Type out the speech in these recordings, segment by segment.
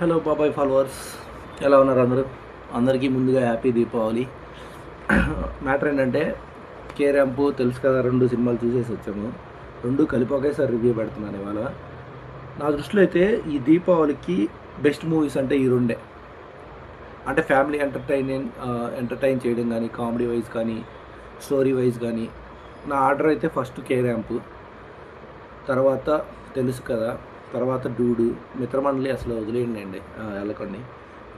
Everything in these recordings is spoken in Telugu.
హలో బాబాయ్ ఫాలోవర్స్, ఎలా ఉన్నారు అందరూ? అందరికీ ముందుగా హ్యాపీ దీపావళి. మ్యాటర్ ఏంటంటే, కే ర్యాంపు తెలుసు కదా, 2 సినిమాలు చూసేసి వచ్చాము. 2 కలిపి ఒకేసారి రివ్యూ పెడుతున్నాను ఇవాళ. నా దృష్టిలో అయితే ఈ దీపావళికి బెస్ట్ మూవీస్ అంటే ఈ రెండే. అంటే ఫ్యామిలీ ఎంటర్టైన్ చేయడం కానీ, కామెడీ వైజ్ కానీ, స్టోరీ వైజ్ కానీ. నా ఆర్డర్ అయితే ఫస్ట్ కే ర్యాంపు, తర్వాత తెలుసు కదా, తర్వాత డూడు. మిత్రమండలి అసలు వదిలేయండి, వెళ్ళకండి.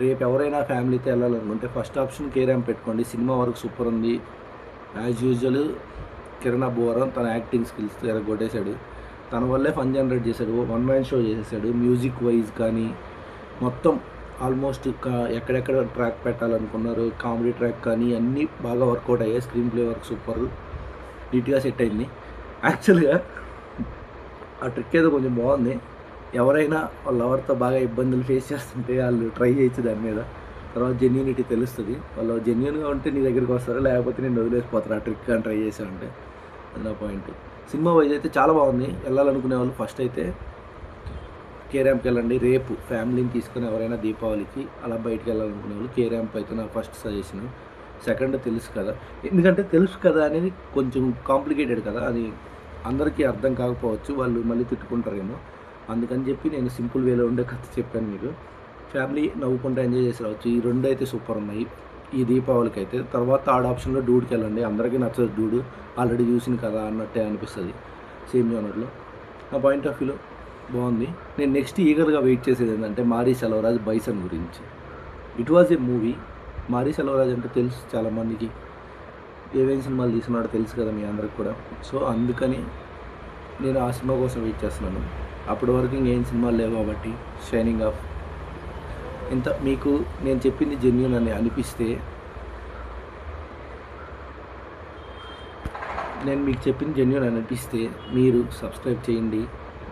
రేపు ఎవరైనా ఫ్యామిలీతో వెళ్ళాలనుకుంటే ఫస్ట్ ఆప్షన్ కే ర్యాంప్ పెట్టుకోండి. సినిమా వరకు సూపర్ ఉంది. యాజ్ యూజువల్ కిరణ్ అబ్బవరం తన యాక్టింగ్ స్కిల్స్ కొట్టేశాడు. తన వల్లే ఫన్ జనరేట్ చేశాడు. వన్ మ్యాన్ షో చేసేసాడు. మ్యూజిక్ వైజ్ కానీ మొత్తం ఆల్మోస్ట్ ఎక్కడెక్కడ ట్రాక్ పెట్టాలనుకున్నారు, కామెడీ ట్రాక్ కానీ అన్నీ బాగా వర్కౌట్ అయ్యాయి. స్క్రీన్ ప్లే వర్క్ సూపర్, నీట్గా సెట్ అయింది. యాక్చువల్గా ఆ ట్రిక్ ఏదో కొంచెం బాగుంది. ఎవరైనా వాళ్ళ లవర్తో బాగా ఇబ్బందులు ఫేస్ చేస్తుంటే వాళ్ళు ట్రై చేయొచ్చు దాని మీద. తర్వాత జెన్యూనిటీ తెలుస్తుంది. వాళ్ళు జెన్యూన్గా ఉంటే నీ దగ్గరికి వస్తారు, లేకపోతే నేను వదిలేసిపోతారు ఆ ట్రిక్ అని ట్రై చేశానంటే. అది నా పాయింట్. సినిమా వైజ్ అయితే చాలా బాగుంది. వెళ్ళాలనుకునే వాళ్ళు ఫస్ట్ అయితే కే ర్యాంప్కి వెళ్ళండి. రేపు ఫ్యామిలీని తీసుకుని ఎవరైనా దీపావళికి అలా బయటికి వెళ్ళాలనుకునే వాళ్ళు కే ర్యాంప్ అయితే నా ఫస్ట్ సజెషన్. సెకండ్ తెలుసు కదా, ఎందుకంటే తెలుసు కదా అనేది కొంచెం కాంప్లికేటెడ్ కదా, అది అందరికీ అర్థం కాకపోవచ్చు, వాళ్ళు మళ్ళీ తిట్టుకుంటారేమో. అందుకని చెప్పి నేను సింపుల్ వేలో ఉండే కథ చెప్పాను మీకు. ఫ్యామిలీ నవ్వుకుంటూ ఎంజాయ్ చేసి రావచ్చు. ఈ రెండు అయితే సూపర్ ఉన్నాయి ఈ దీపావళికి అయితే. తర్వాత థర్డ్ ఆప్షన్లో డూడ్కి వెళ్ళండి. అందరికీ నచ్చదు డూడు, ఆల్రెడీ చూసింది కదా అన్నట్టే అనిపిస్తుంది సేమ్ జోనర్లో. నా పాయింట్ ఆఫ్ వ్యూలో బాగుంది. నేను నెక్స్ట్ ఈగర్గా వెయిట్ చేసేది ఏంటంటే మారీ సెల్వరాజ్ బైసన్ గురించి. It was a movie. Mari Selvaraj అంటే తెలుసు చాలామందికి, ఏమేమి సినిమాలు తీసుకున్నాడో తెలుసు కదా మీ అందరికి కూడా. సో అందుకని నేను ఆ సినిమా కోసం వెయిట్ చేస్తున్నాను. అప్పటి వరకు ఇంకేం సినిమాలు లేవు కాబట్టి షైనింగ్ ఆఫ్. ఇంత మీకు నేను చెప్పింది జెన్యూన్ అని అనిపిస్తే, నేను మీకు చెప్పింది జెన్యూన్ అని అనిపిస్తే మీరు సబ్స్క్రైబ్ చేయండి,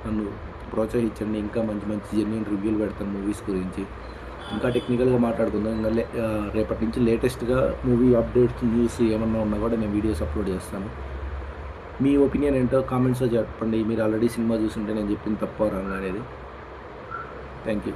నన్ను ప్రోత్సహించండి. ఇంకా మంచి మంచి జెన్యూన్ రివ్యూలు పెడతాను మూవీస్ గురించి. ఇంకా టెక్నికల్గా మాట్లాడుకుందాం. ఇంకా రేపటి నుంచి లేటెస్ట్గా మూవీ అప్డేట్స్, న్యూస్ ఏమన్నా ఉన్నా కూడా నేను వీడియోస్ అప్లోడ్ చేస్తాను. మీ ఒపీనియన్ ఏంటో కామెంట్స్లో చెప్పండి. మీరు ఆల్రెడీ సినిమా చూస్తుంటే నేను చెప్పింది తప్ప రాంగ్ అనేది. Thank you.